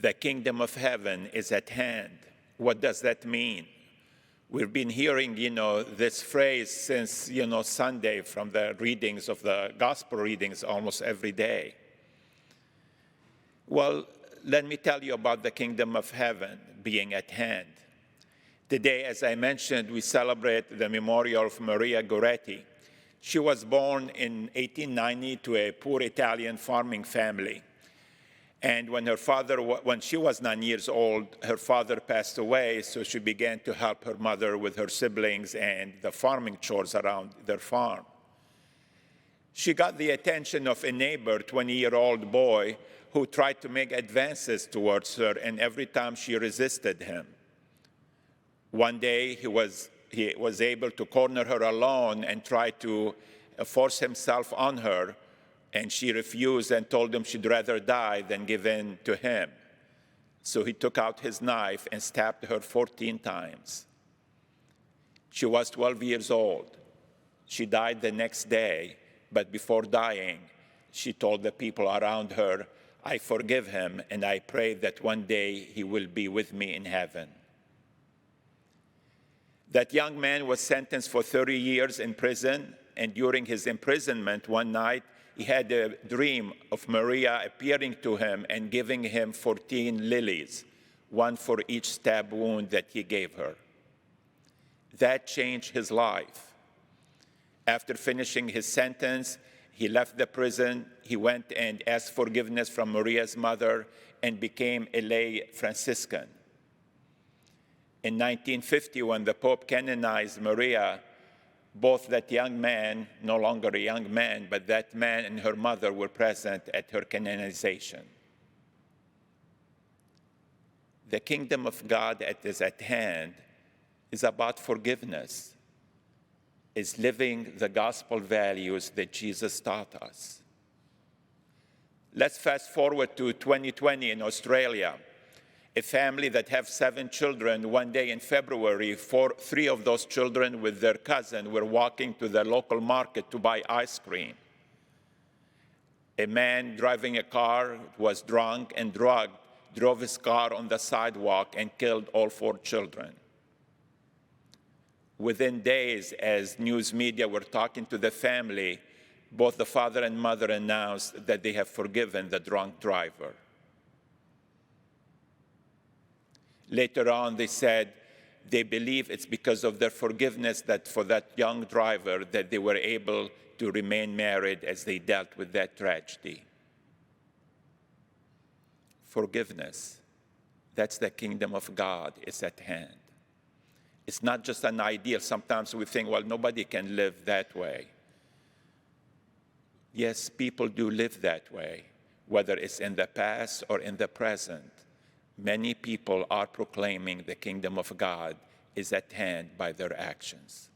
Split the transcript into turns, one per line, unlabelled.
The kingdom of heaven is at hand. What does that mean? We've been hearing, this phrase since, Sunday from the readings of the gospel readings almost every day. Well, let me tell you about the kingdom of heaven being at hand. Today, as I mentioned, we celebrate the memorial of Maria Goretti. She was born in 1890 to a poor Italian farming family. And when she was 9 years old, her father passed away, so she began to help her mother with her siblings and the farming chores around their farm. She got the attention of a neighbor, 20-year-old boy, who tried to make advances towards her, and every time she resisted him. One day, he was able to corner her alone and try to force himself on her, and she refused and told him she'd rather die than give in to him. So he took out his knife and stabbed her 14 times. She was 12 years old. She died the next day, but before dying, she told the people around her, "I forgive him, and I pray that one day he will be with me in heaven." That young man was sentenced for 30 years in prison, and during his imprisonment one night, he had a dream of Maria appearing to him and giving him 14 lilies, one for each stab wound that he gave her. That changed his life. After finishing his sentence, he left the prison. He went and asked forgiveness from Maria's mother and became a lay Franciscan. In 1950, when the Pope canonized Maria, both that young man, no longer a young man, but that man and her mother were present at her canonization. The kingdom of God that is at hand is about forgiveness, is living the gospel values that Jesus taught us. Let's fast forward to 2020 in Australia. A family that have 7 children, one day in February, 3 of those children with their cousin were walking to the local market to buy ice cream. A man driving a car was drunk and drugged, drove his car on the sidewalk and killed all 4 children. Within days, as news media were talking to the family, both the father and mother announced that they have forgiven the drunk driver. Later on, they said they believe it's because of their forgiveness that for that young driver that they were able to remain married as they dealt with that tragedy. Forgiveness, that's the kingdom of God, is at hand. It's not just an ideal. Sometimes we think, well, nobody can live that way. Yes, people do live that way, whether it's in the past or in the present. Many people are proclaiming the kingdom of God is at hand by their actions.